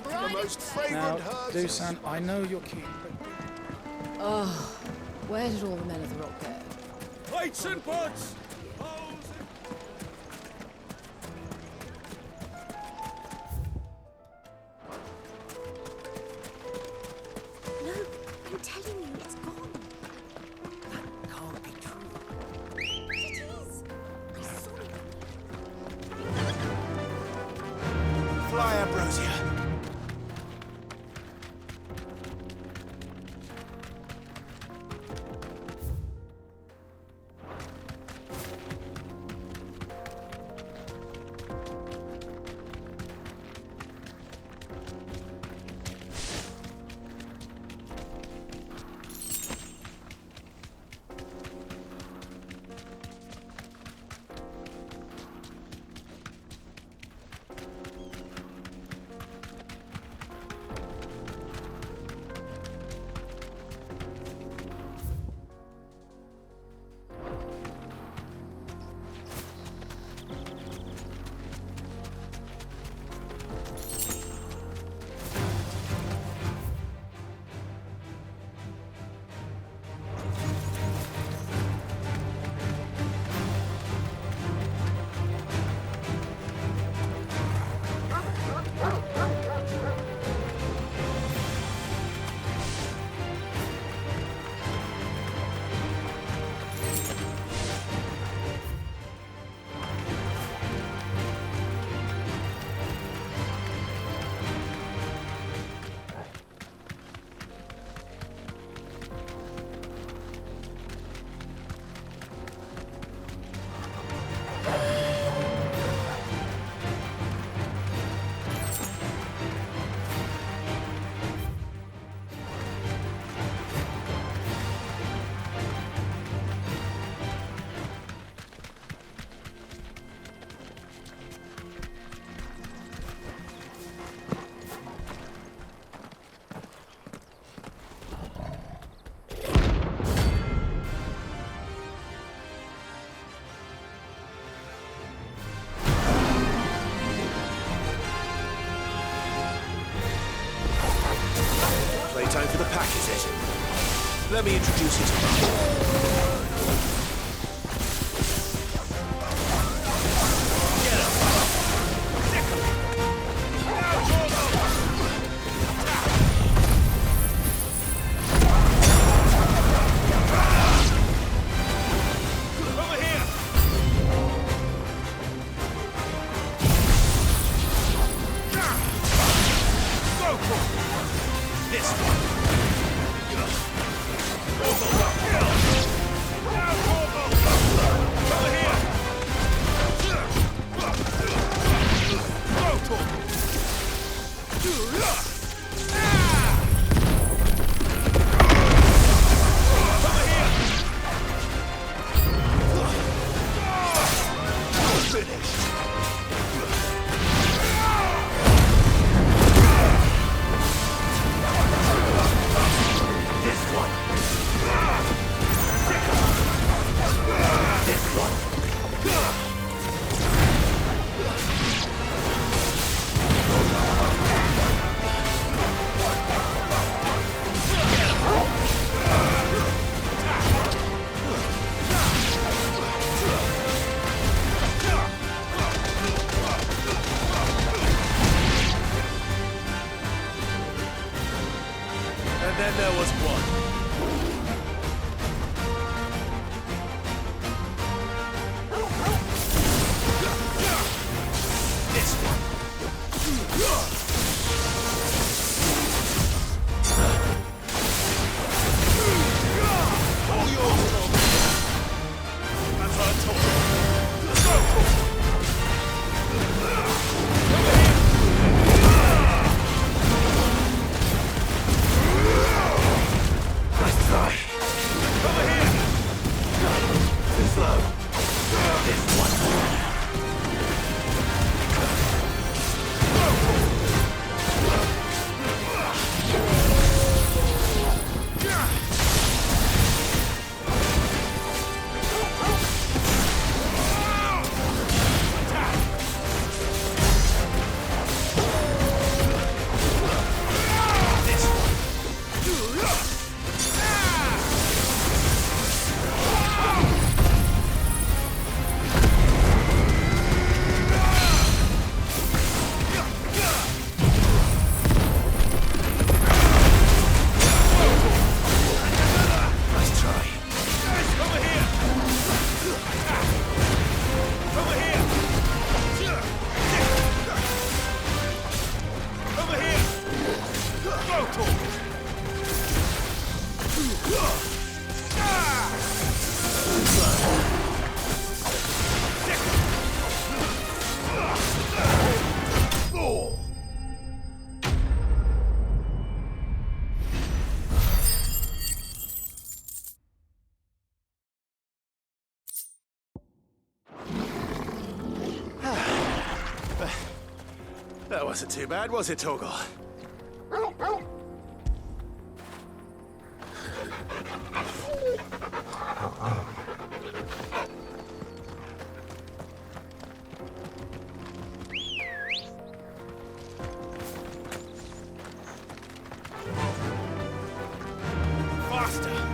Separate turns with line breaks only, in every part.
The most
Now,
fragrant herbs.
Dusan, I know you're keen, but
Oh, where did all the men of the rock go?
Plates and pots!
No, I'm telling you, it's gone.
That can't be true.
But it is. I saw it.
Fly, Ambrosia.
Playtime for the pack, is it? Let me introduce you to And then there was one. This one. All yours, that's what I told you. Go! Nice try. Over here! Too slow. This one. That wasn't too bad, was it, Torgal?
Faster!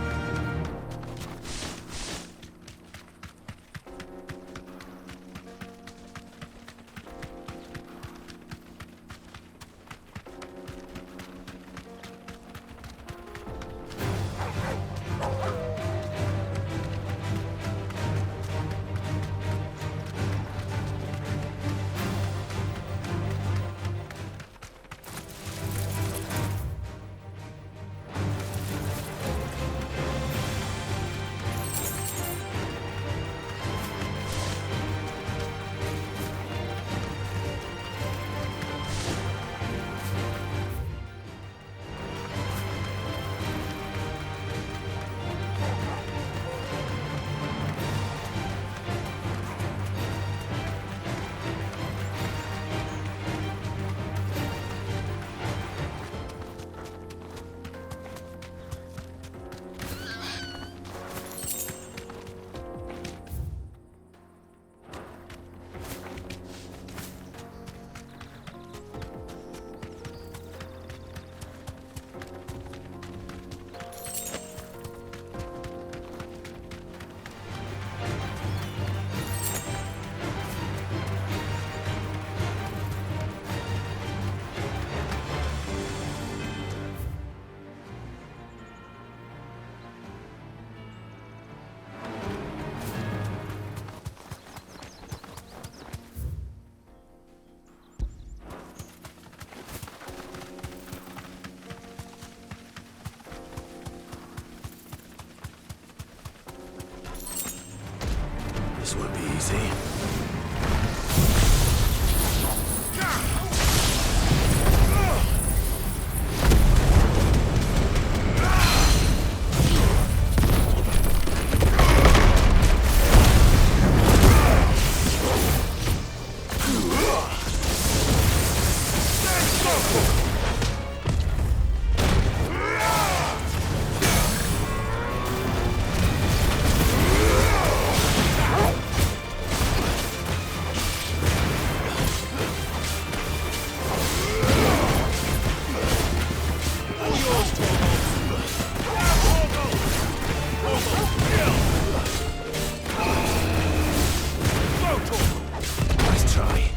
This won't be easy. Nice try.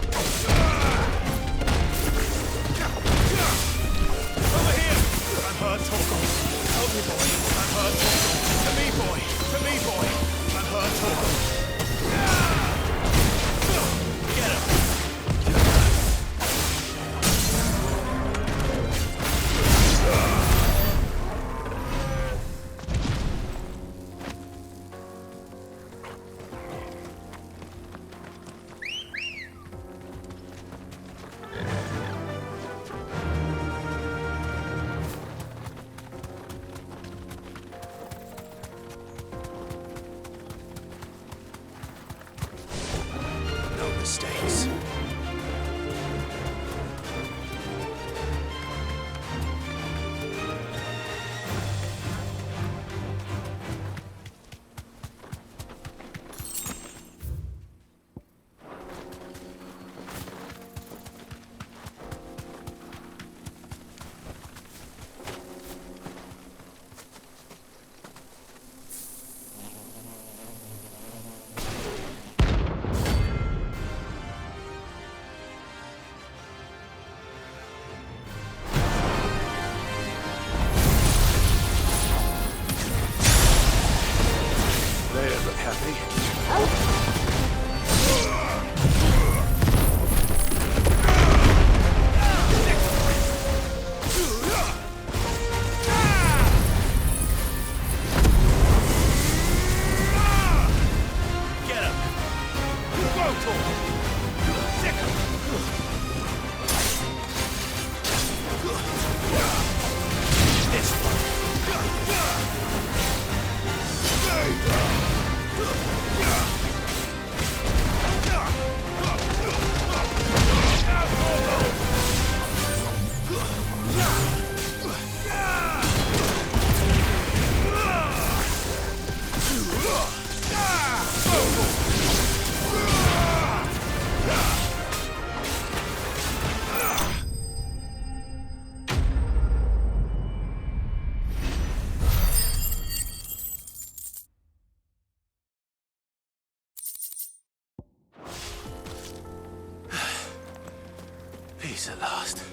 Peace at last.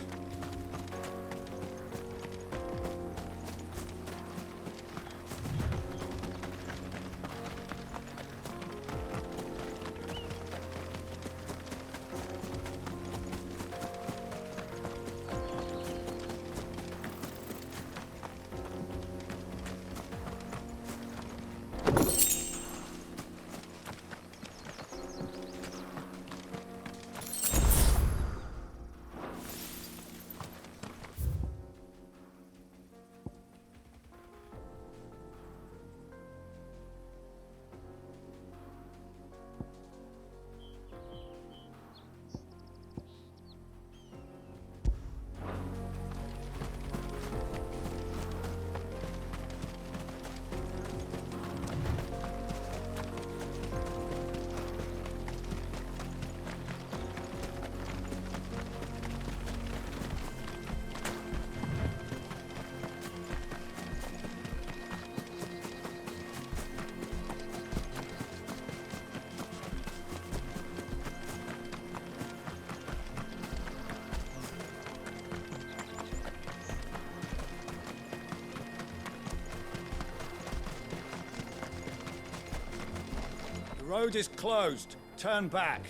The road is closed. Turn back.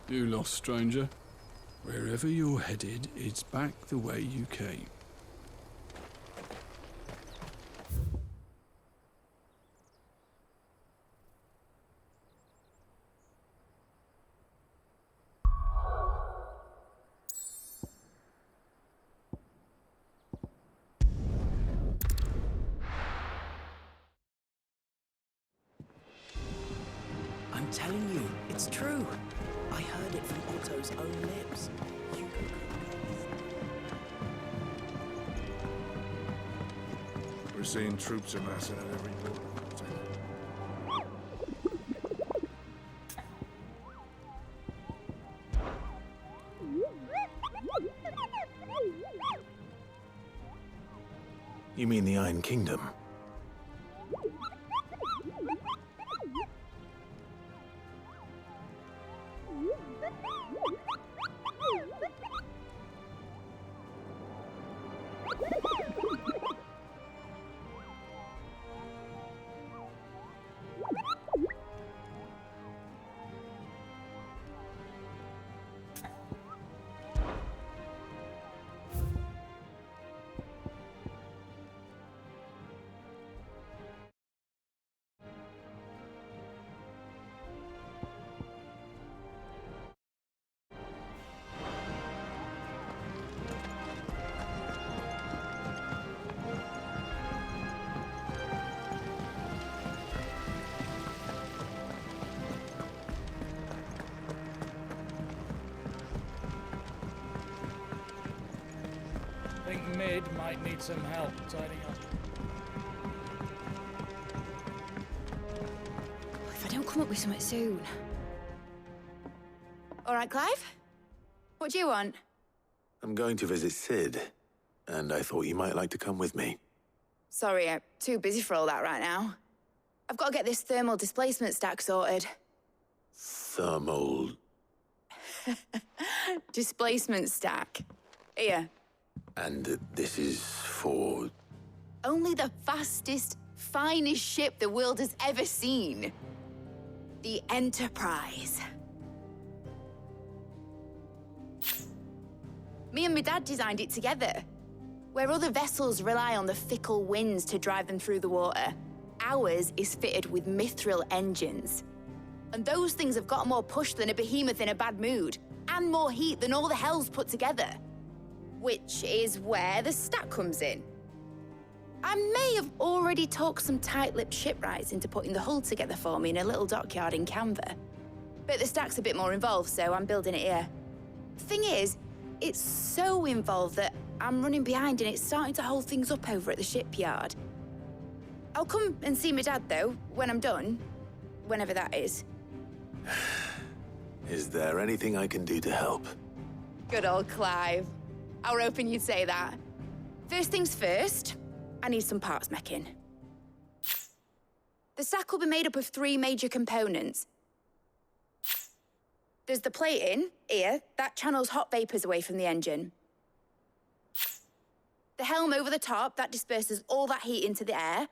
You lost, stranger. Wherever you're headed, it's back the way you came.
I'm telling you, it's true. I heard it from Otto's own lips. You
We're seeing troops amassing at every door.
You mean the Iron Kingdom?
I think Mid might need some help tidying up.
If I don't come up with something soon. All right, Clive? What do you want?
I'm going to visit Sid, and I thought you might like to come with me.
Sorry, I'm too busy for all that right now. I've got to get this thermal displacement stack sorted.
Thermal...
Displacement stack. Here.
And this is for...
Only the fastest, finest ship the world has ever seen. The Enterprise. Me and my dad designed it together. Where other vessels rely on the fickle winds to drive them through the water, ours is fitted with mithril engines. And those things have got more push than a behemoth in a bad mood, and more heat than all the hells put together. Which is where the stack comes in. I may have already talked some tight-lipped shipwrights into putting the hull together for me in a little dockyard in Canva. But the stack's a bit more involved, so I'm building it here. Thing is, it's so involved that I'm running behind and it's starting to hold things up over at the shipyard. I'll come and see my dad, though, when I'm done. Whenever that is.
Is there anything I can do to help?
Good old Clive. I were hoping you'd say that. First things first, I need some parts meching. The stack will be made up of 3 major components. There's the plating, here, that channels hot vapors away from the engine. The helm over the top, that disperses all that heat into the air.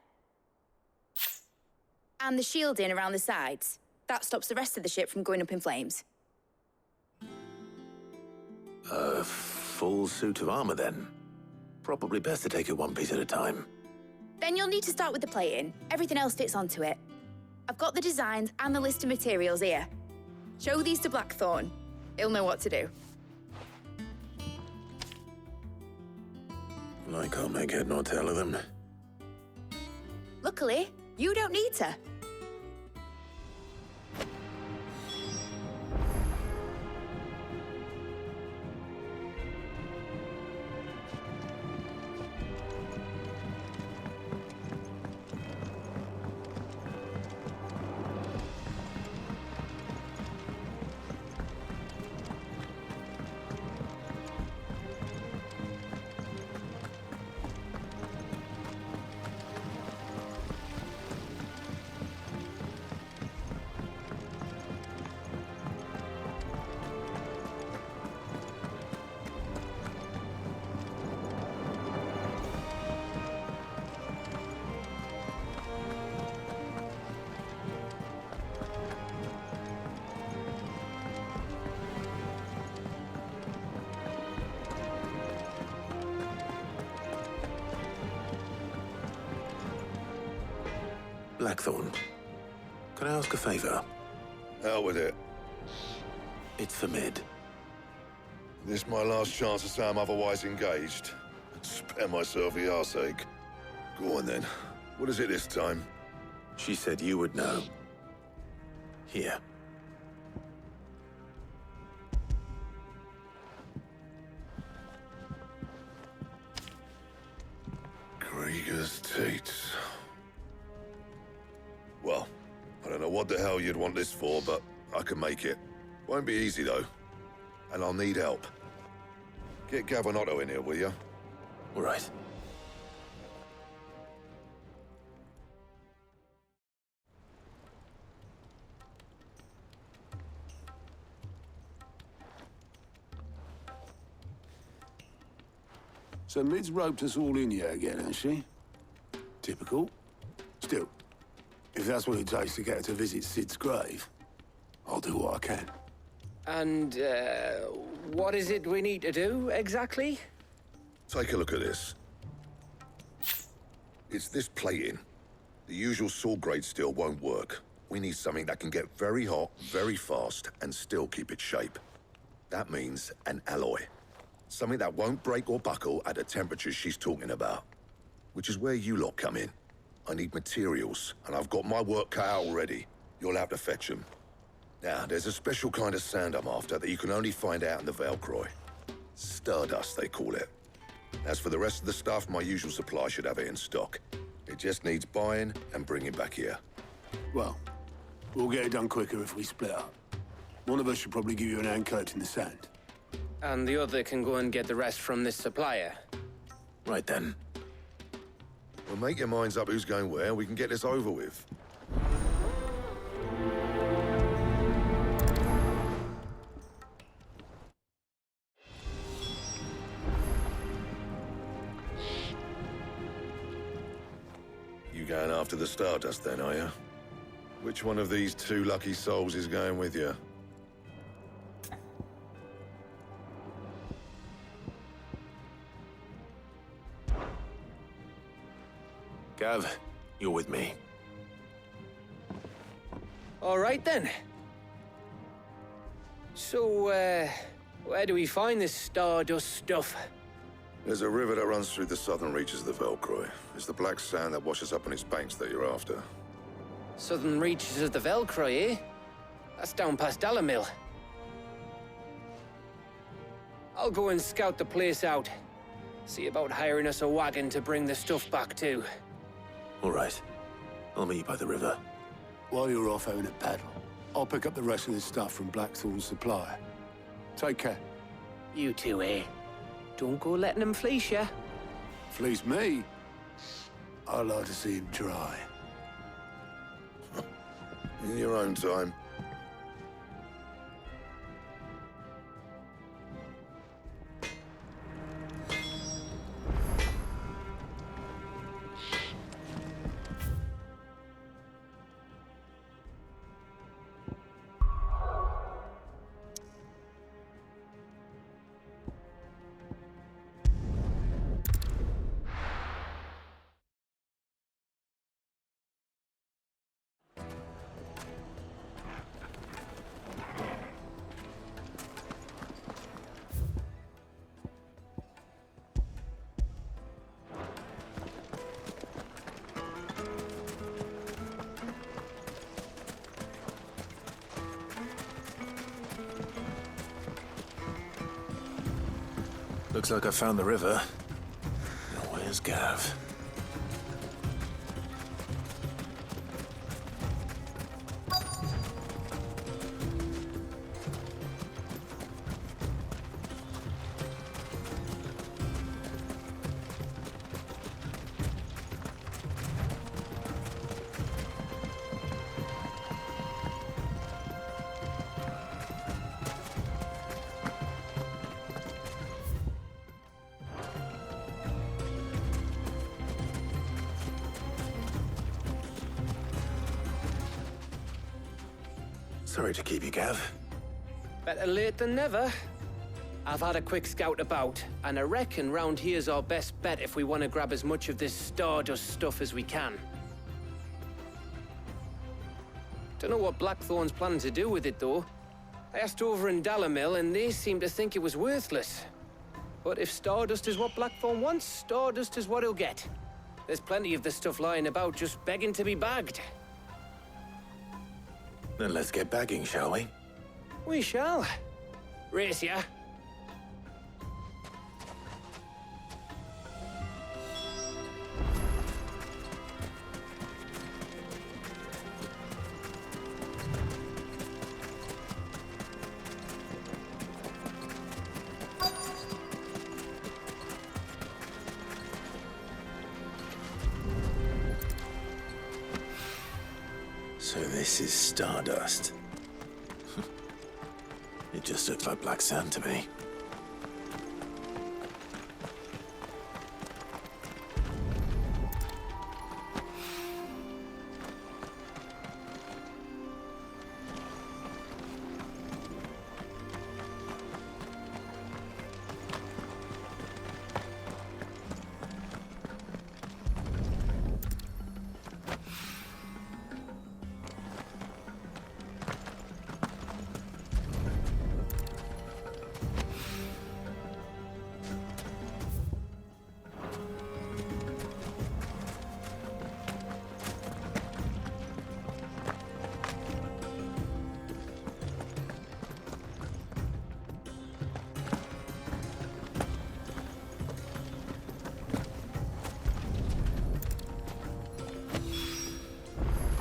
And the shielding around the sides. That stops the rest of the ship from going up in flames.
A full suit of armor, then. Probably best to take it one piece at a time.
Then you'll need to start with the plating. Everything else fits onto it. I've got the designs and the list of materials here. Show these to Blackthorn. He'll know what to do.
I can't make head nor tail of them.
Luckily, you don't need to.
Blackthorn, can I ask a favor?
Hell with it.
It's for Mid.
This my last chance to say I'm otherwise engaged. I'd spare myself the arseache. Go on then. What is it this time?
She said you would know. Here.
Krieger's Tates. Well, I don't know what the hell you'd want this for, but I can make it. Won't be easy, though. And I'll need help. Get Gavinotto in here, will you?
All right.
So Mid's roped us all in here again, hasn't she? Typical. Still, if that's what it takes to get her to visit Sid's grave, I'll do what I can.
And, what is it we need to do, exactly?
Take a look at this. It's this plating. The usual sword-grade steel won't work. We need something that can get very hot, very fast, and still keep its shape. That means an alloy. Something that won't break or buckle at the temperatures she's talking about. Which is where you lot come in. I need materials, and I've got my work cut out already. You'll have to fetch them. Now, there's a special kind of sand I'm after that you can only find out in the Velcroy. Stardust, they call it. As for the rest of the stuff, my usual supply should have it in stock. It just needs buying and bringing back here.
Well, we'll get it done quicker if we split up. One of us should probably give you an hand coat in the sand.
And the other can go and get the rest from this supplier.
Right then.
Well, make your minds up who's going where, and we can get this over with. You going after the Stardust then, are you? Which one of these 2 lucky souls is going with you?
Gav, you're with me.
All right, then. So, where do we find this Stardust stuff?
There's a river that runs through the southern reaches of the Velcroy. It's the black sand that washes up on its banks that you're after.
Southern reaches of the Velcroy, eh? That's down past Dalamil. I'll go and scout the place out. See about hiring us a wagon to bring the stuff back to.
All right. I'll meet you by the river.
While you're off having a paddle, I'll pick up the rest of this stuff from Blackthorn's supplier. Take care.
You two, eh? Don't go letting them fleece ya.
Fleece me? I'd like to see him try.
In your own time.
Looks like I found the river. Now where's Gav? Sorry to keep you, Gav.
Better late than never. I've had a quick scout about, and I reckon round here's our best bet if we want to grab as much of this Stardust stuff as we can. Don't know what Blackthorn's planning to do with it, though. I asked over in Dalamil, and they seem to think it was worthless. But if Stardust is what Blackthorn wants, Stardust is what he'll get. There's plenty of this stuff lying about, just begging to be bagged.
Then let's get bagging, shall we?
We shall. Race ya.
So this is Stardust. It just looks like black sand to me.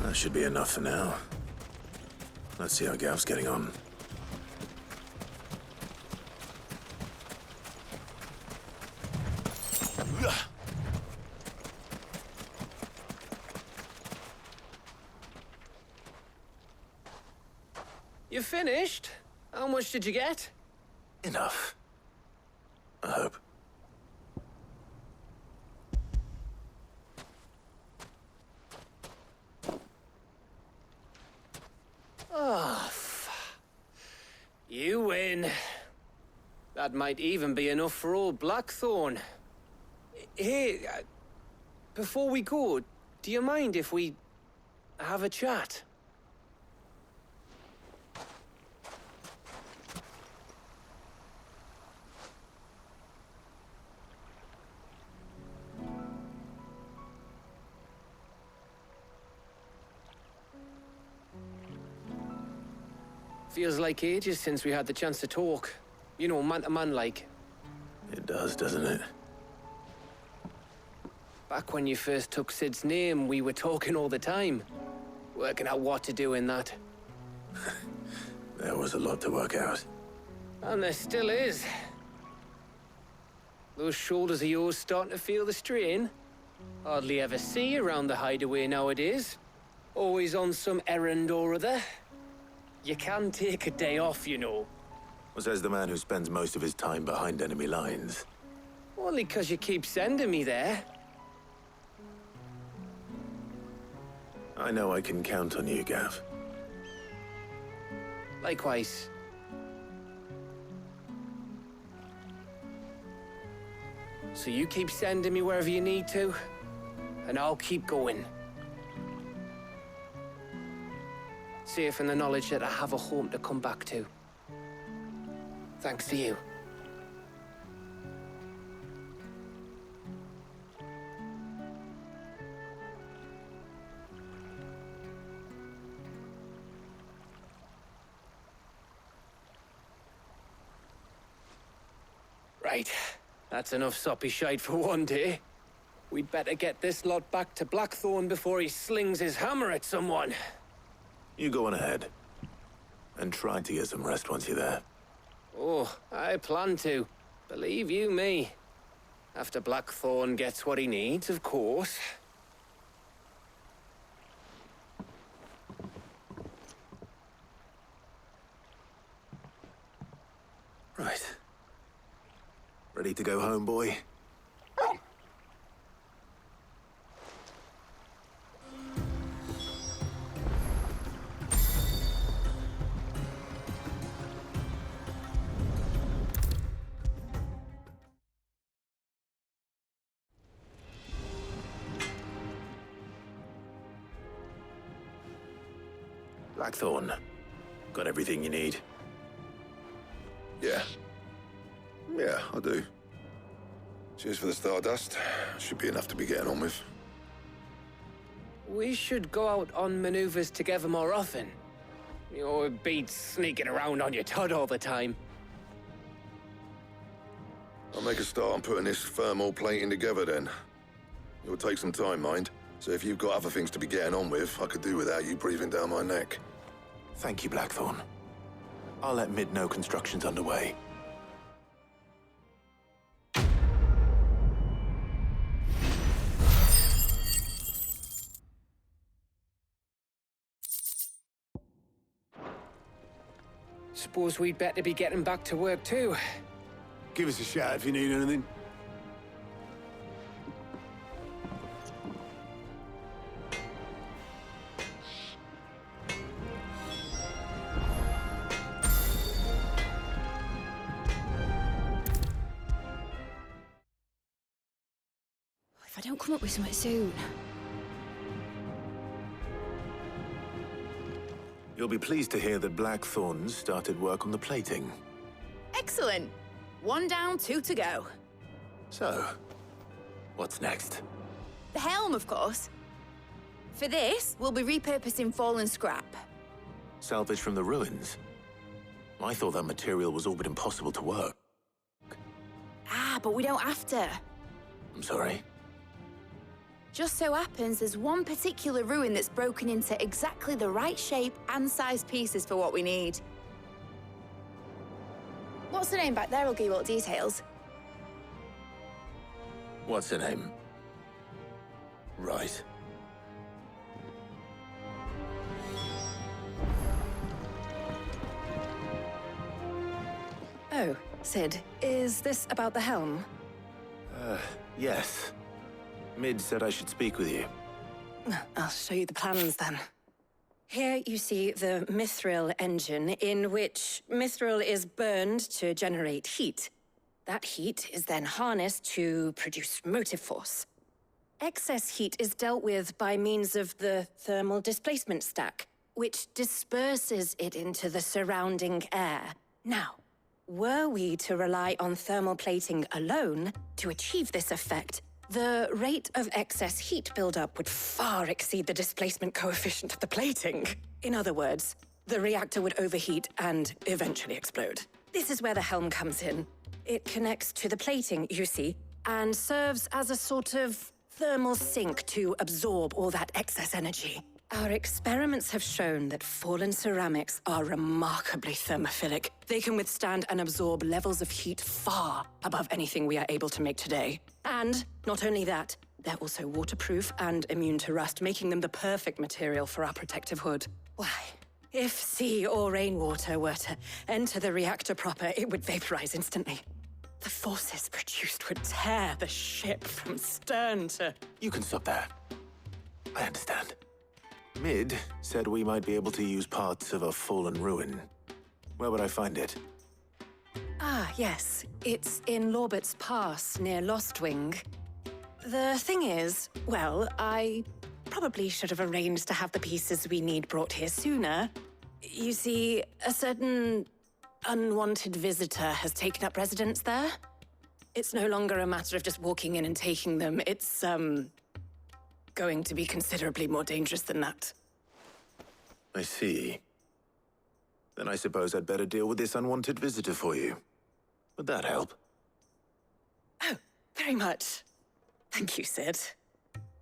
That should be enough for now. Let's see how Gav's getting on.
You finished? How much did you get?
Enough. I hope.
Oh, you win. That might even be enough for old Blackthorn. Hey, before we go, do you mind if we have a chat? Feels like ages since we had the chance to talk. You know, man to man like.
It does, doesn't it?
Back when you first took Sid's name, we were talking all the time. Working out what to do in that.
There was a lot to work out.
And there still is. Those shoulders of yours starting to feel the strain. Hardly ever see you around the hideaway nowadays. Always on some errand or other. You can take a day off, you know.
Says the man who spends most of his time behind enemy lines.
Only 'cause you keep sending me there.
I know I can count on you, Gav.
Likewise. So you keep sending me wherever you need to, and I'll keep going. Safe in the knowledge that I have a home to come back to. Thanks to you. Right. That's enough soppy shite for one day. We'd better get this lot back to Blackthorn before he slings his hammer at someone.
You go on ahead. And try to get some rest once you're there.
Oh, I plan to. Believe you me. After Blackthorn gets what he needs, of course.
Right. Ready to go home, boy? Blackthorn. Got everything you need?
Yeah. Yeah, I do. Cheers for the stardust. Should be enough to be getting on with.
We should go out on maneuvers together more often. You're beat sneaking around on your Todd all the time.
I'll make a start on putting this thermal plating together then. It'll take some time, mind. So if you've got other things to be getting on with, I could do without you breathing down my neck.
Thank you, Blackthorn. I'll let Mid know construction's underway.
Suppose we'd better be getting back to work too.
Give us a shout if you need anything.
If I don't come up with something soon.
You'll be pleased to hear that Blackthorn's started work on the plating.
Excellent. 1 down, 2 to go.
So, what's next?
The helm, of course. For this, we'll be repurposing fallen scrap.
Salvage from the ruins? I thought that material was all but impossible to work.
Ah, but we don't have to.
I'm sorry.
Just so happens there's one particular ruin that's broken into exactly the right shape and size pieces for what we need. What's the name back there? I'll give you all the details.
What's her name? Right.
Oh, Sid, is this about the helm?
Yes. Mid said I should speak with you.
I'll show you the plans then. Here you see the mithril engine, in which mithril is burned to generate heat. That heat is then harnessed to produce motive force. Excess heat is dealt with by means of the thermal displacement stack, which disperses it into the surrounding air. Now, were we to rely on thermal plating alone to achieve this effect, the rate of excess heat buildup would far exceed the displacement coefficient of the plating. In other words, the reactor would overheat and eventually explode. This is where the helm comes in. It connects to the plating, you see, and serves as a sort of thermal sink to absorb all that excess energy. Our experiments have shown that fallen ceramics are remarkably thermophilic. They can withstand and absorb levels of heat far above anything we are able to make today. And not only that, they're also waterproof and immune to rust, making them the perfect material for our protective hood. Why, if sea or rainwater were to enter the reactor proper, it would vaporize instantly. The forces produced would tear the ship from stern to...
You can stop there. I understand. Mid said we might be able to use parts of a fallen ruin. Where would I find it?
Ah, yes. It's in Lorbert's Pass, near Lostwing. The thing is, well, I probably should have arranged to have the pieces we need brought here sooner. You see, a certain unwanted visitor has taken up residence there. It's no longer a matter of just walking in and taking them. It's, going to be considerably more dangerous than that.
I see. Then I suppose I'd better deal with this unwanted visitor for you. Would that help?
Oh, very much. Thank you, Sid.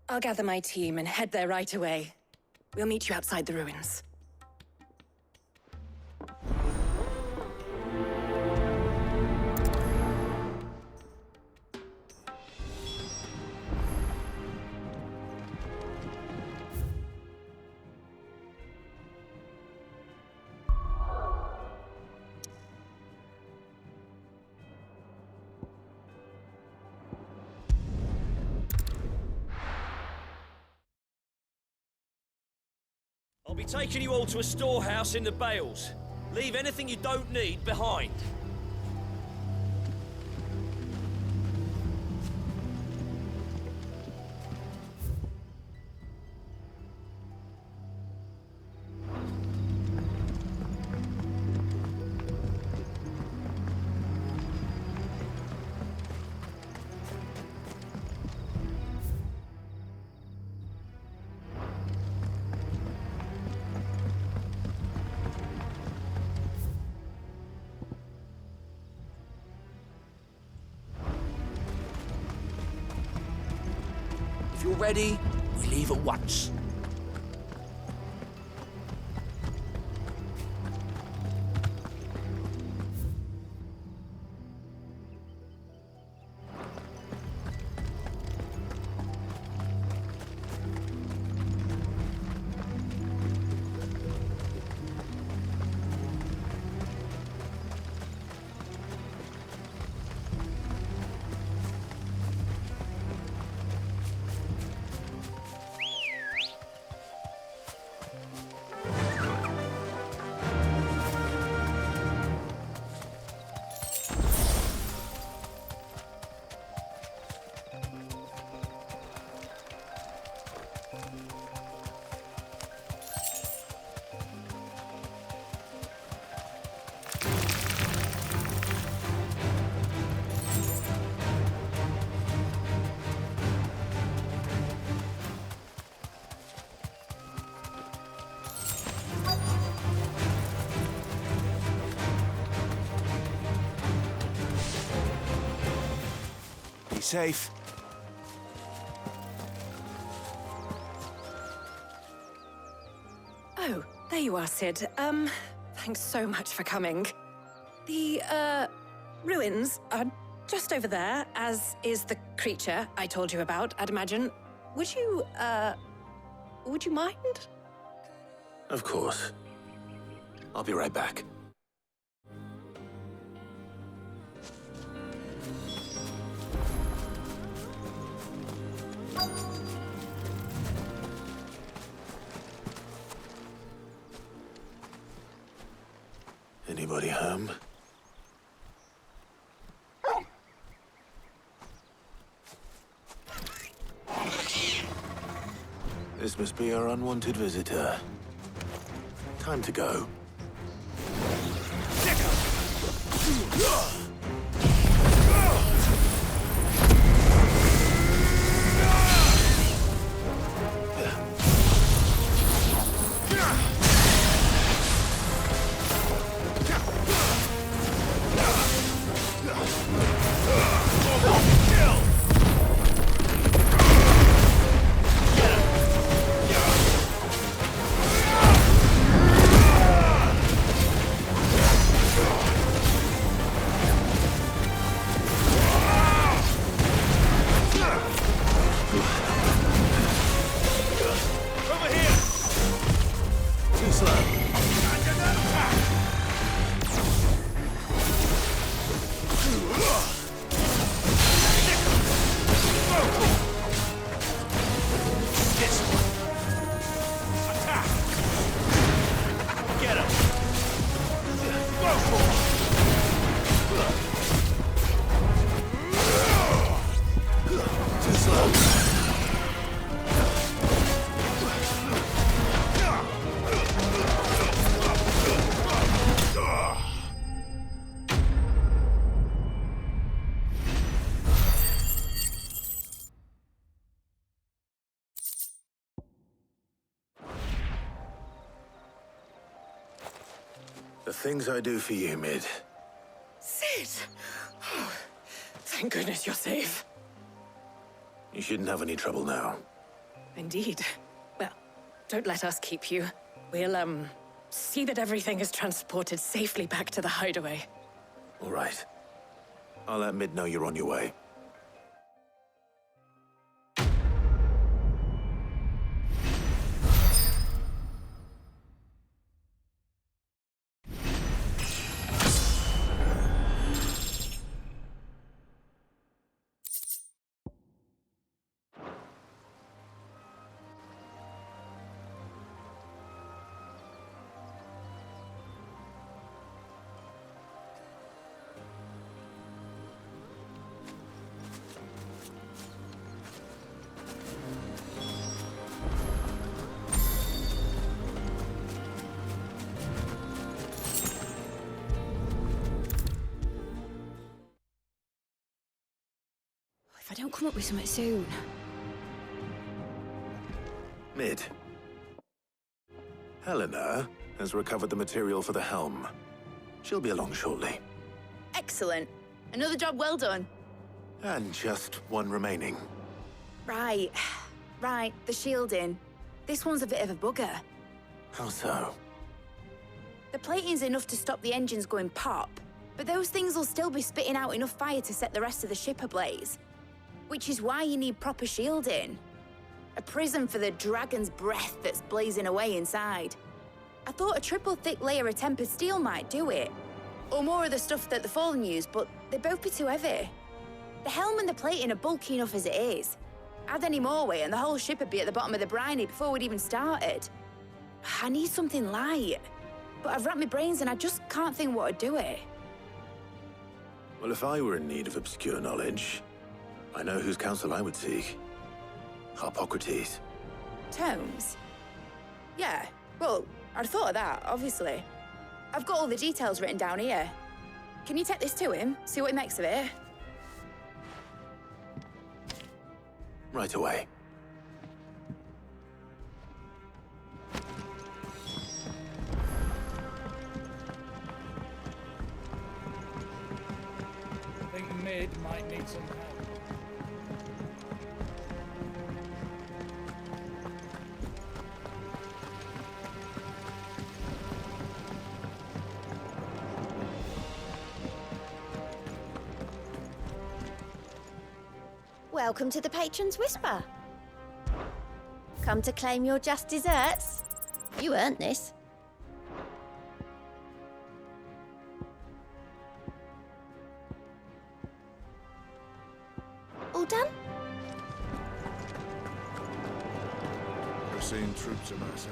I'll gather my team and head there right away. We'll meet you outside the ruins.
I'll be taking you all to a storehouse in the Bales. Leave anything you don't need behind.
If you're ready, we leave at once.
Be safe.
Oh, there you are, Sid. Thanks so much for coming. The, ruins are just over there, as is the creature I told you about, I'd imagine. Would you mind?
Of course. I'll be right back. Anybody home? This must be our unwanted visitor. Time to go. The things I do for you, Mid.
Sid! Oh, thank goodness you're safe.
You shouldn't have any trouble now.
Indeed. Well, don't let us keep you. We'll, see that everything is transported safely back to the hideaway.
All right. I'll let Mid know you're on your way.
If I don't come up with something soon.
Mid. Helena has recovered the material for the helm. She'll be along shortly.
Excellent. Another job well done.
And just one remaining.
Right. Right, the shielding. This one's a bit of a bugger.
How so?
The plating's enough to stop the engines going pop, but those things will still be spitting out enough fire to set the rest of the ship ablaze. Which is why you need proper shielding. A prism for the dragon's breath that's blazing away inside. I thought a triple thick layer of tempered steel might do it. Or more of the stuff that the Fallen use, but they'd both be too heavy. The helm and the plating are bulky enough as it is. Add any more weight and the whole ship would be at the bottom of the briny before we'd even started. I need something light. But I've racked my brains and I just can't think what would do it.
Well, if I were in need of obscure knowledge, I know whose counsel I would seek. Harpocrates.
Tomes? Yeah, well, I'd thought of that, obviously. I've got all the details written down here. Can you take this to him, see what he makes of it?
Right away.
I think Mid might need some help.
Welcome to the Patron's Whisper. Come to claim your just desserts? You earned this. All done?
We're seeing troops of us.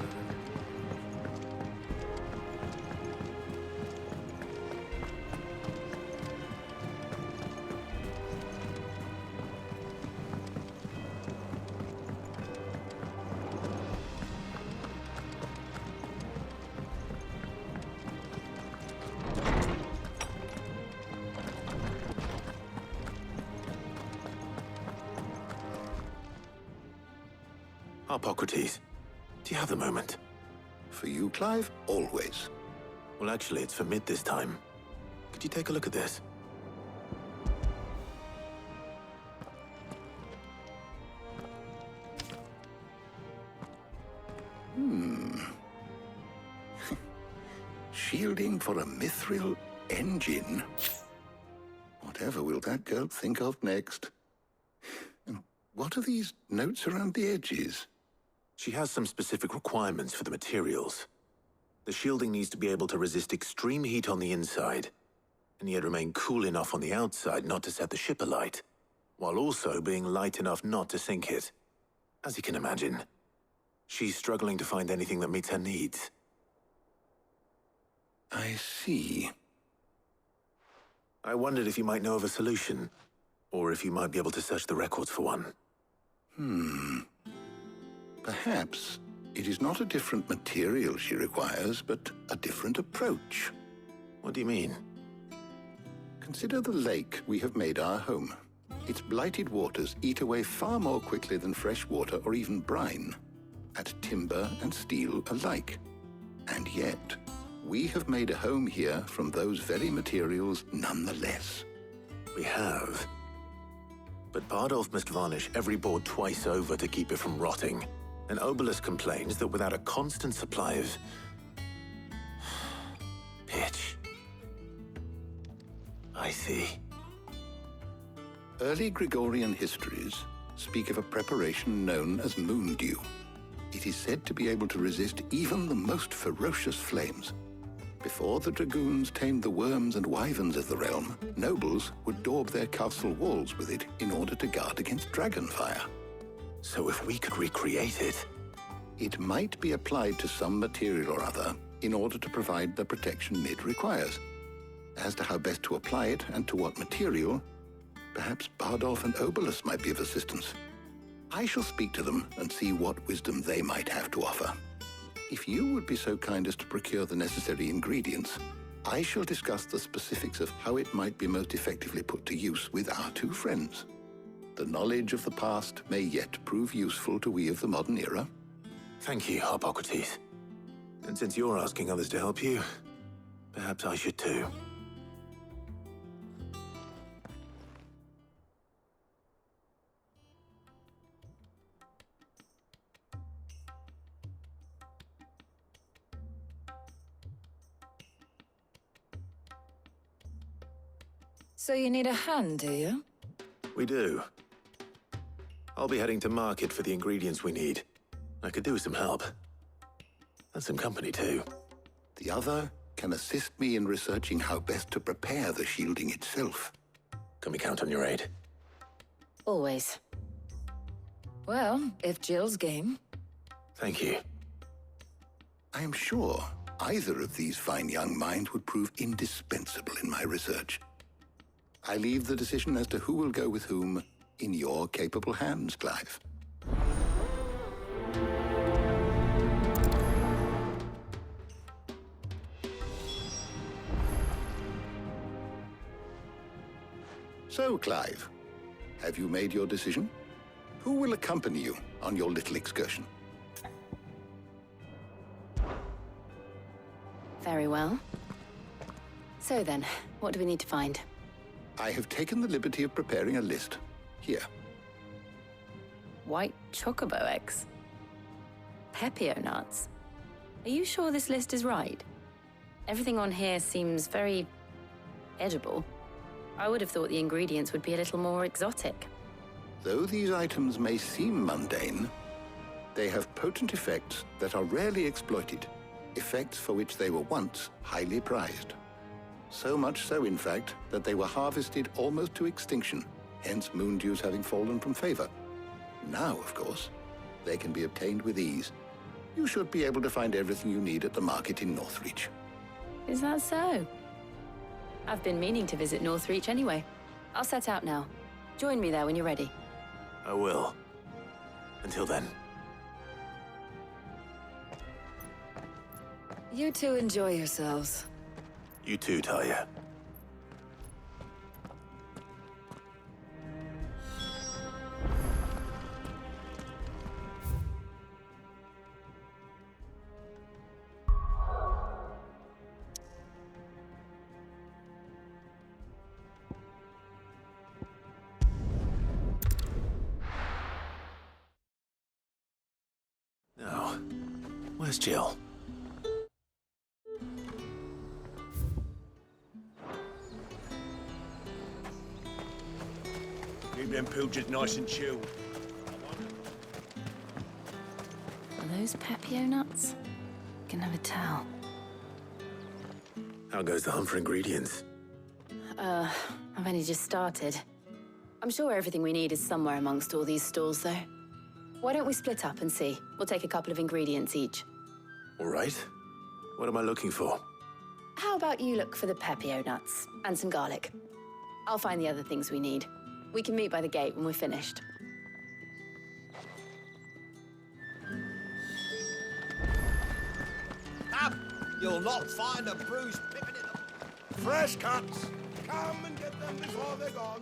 Harpocrates, do you have the moment?
For you, Clive, always.
Well, actually, it's for Mid this time. Could you take a look at this?
Shielding for a mithril engine? Whatever will that girl think of next? And what are these notes around the edges?
She has some specific requirements for the materials. The shielding needs to be able to resist extreme heat on the inside, and yet remain cool enough on the outside not to set the ship alight, while also being light enough not to sink it. As you can imagine, she's struggling to find anything that meets her needs.
I see.
I wondered if you might know of a solution, or if you might be able to search the records for one.
Perhaps it is not a different material she requires, but a different approach.
What do you mean?
Consider the lake we have made our home. Its blighted waters eat away far more quickly than fresh water or even brine, at timber and steel alike. And yet,
we have made a home here from those very materials nonetheless.
We have. But Bardolph must varnish every board twice over to keep it from rotting. And Obelus complains that without a constant supply of pitch. I see.
Early Gregorian histories speak of a preparation known as moon dew. It is said to be able to resist even the most ferocious flames. Before the dragoons tamed the worms and wyverns of the realm, nobles would daub their castle walls with it in order to guard against dragon fire.
So if we could recreate it...
It might be applied to some material or other in order to provide the protection Mid requires. As to how best to apply it and to what material, perhaps Bardolph and Obelus might be of assistance. I shall speak to them and see what wisdom they might have to offer. If you would be so kind as to procure the necessary ingredients, I shall discuss the specifics of how it might be most effectively put to use with our two friends. The knowledge of the past may yet prove useful to we of the modern era.
Thank you, Hippocrates. And since you're asking others to help you, perhaps I should too.
So you need a hand, do you?
We do. I'll be heading to market for the ingredients we need. I could do with some help. And some company, too.
The other can assist me in researching how best to prepare the shielding itself.
Can we count on your aid?
Always. Well, if Jill's game.
Thank you.
I am sure either of these fine young minds would prove indispensable in my research. I leave the decision as to who will go with whom in your capable hands, Clive. So, Clive, have you made your decision? Who will accompany you on your little excursion?
Very well. So then, what do we need to find?
I have taken the liberty of preparing a list. Here.
White chocobo eggs. Pepio nuts. Are you sure this list is right? Everything on here seems very edible. I would have thought the ingredients would be a little more exotic.
Though these items may seem mundane, they have potent effects that are rarely exploited, effects for which they were once highly prized. So much so, in fact, that they were harvested almost to extinction, hence moon dews having fallen from favor. Now, of course, they can be obtained with ease. You should be able to find everything you need at the market in Northreach.
Is that so? I've been meaning to visit Northreach anyway. I'll set out now. Join me there when you're ready.
I will. Until then.
You two enjoy yourselves.
You too, Talia. Now, where's Jill?
Keep them pilgers nice and chilled.
Are those Pepio nuts? Can never tell.
How goes the hunt for ingredients?
I've only just started. I'm sure everything we need is somewhere amongst all these stalls, though. Why don't we split up and see? We'll take a couple of ingredients each.
All right. What am I looking for?
How about you look for the Pepio nuts and some garlic? I'll find the other things we need. We can meet by the gate when we're finished.
Up! You'll not find a bruised pippin in the...
Fresh cuts! Come and get them before they're gone.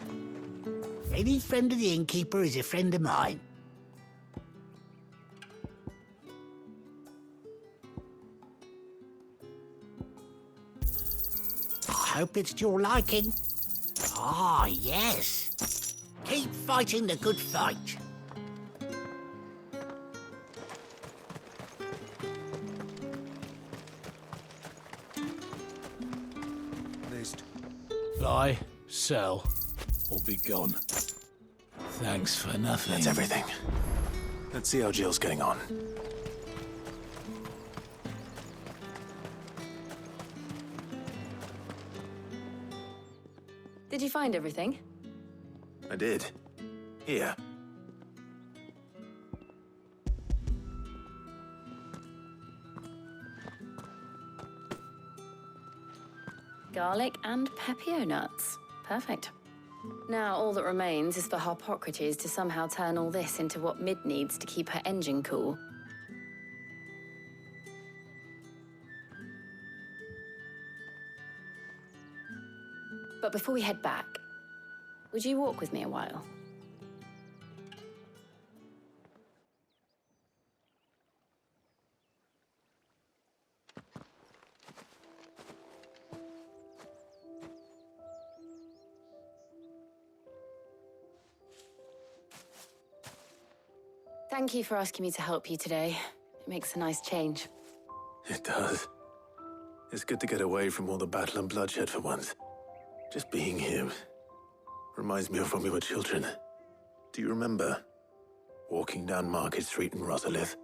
Any friend of the innkeeper is a friend of mine. hope it's to your liking. Ah, yes. Keep fighting the good fight.
Buy, sell, or be gone. Thanks for nothing.
That's everything. Let's see how Jill's getting on.
Did you find everything?
I did. Here.
Garlic and pepio nuts. Perfect. Now all that remains is for Harpocrates to somehow turn all this into what Mid needs to keep her engine cool. But before we head back, would you walk with me a while? Thank you for asking me to help you today. It makes a nice change.
It does. It's good to get away from all the battle and bloodshed for once. Just being here reminds me of when we were children. Do you remember? Walking down Market Street in Rosalith,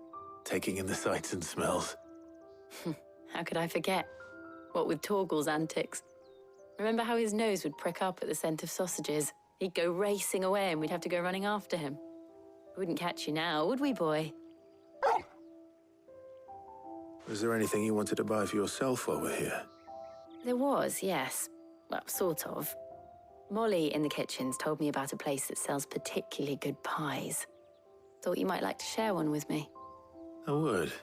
taking in the sights and smells.
How could I forget? What with Torgal's antics. Remember how his nose would prick up at the scent of sausages? He'd go racing away and we'd have to go running after him. We wouldn't catch you now, would we, boy?
Was there anything you wanted to buy for yourself while we're here?
There was, yes. Well, sort of. Molly in the kitchens told me about a place that sells particularly good pies. Thought you might like to share one with me.
I would.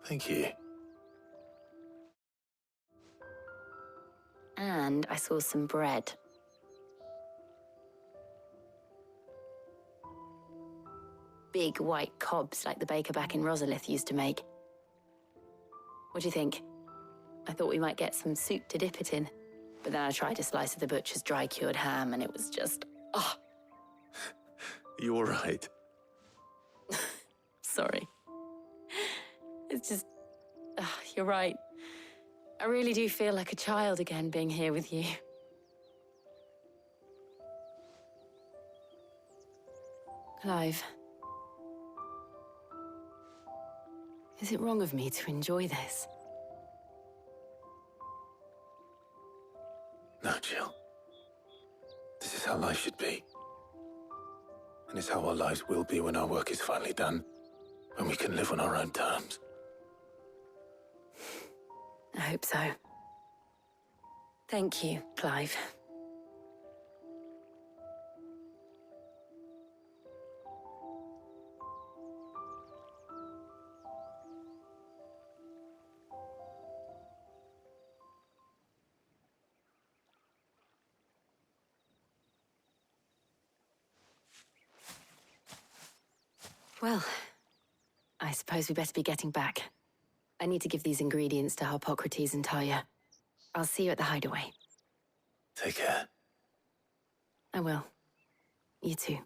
Thank you.
And I saw some bread. Big white cobs like the baker back in Rosalith used to make. What do you think? I thought we might get some soup to dip it in. But then I tried a slice of the butcher's dry-cured ham and it was just... oh.
You all right?
Sorry. It's just... you're right. I really do feel like a child again being here with you. Clive. Is it wrong of me to enjoy this?
No, Jill. This is how life should be. And it's how our lives will be when our work is finally done. When we can live on our own terms.
I hope so. Thank you, Clive. Well, I suppose we better be getting back. I need to give these ingredients to Harpocrates and Talia. I'll see you at the hideaway.
Take care.
I will. You too.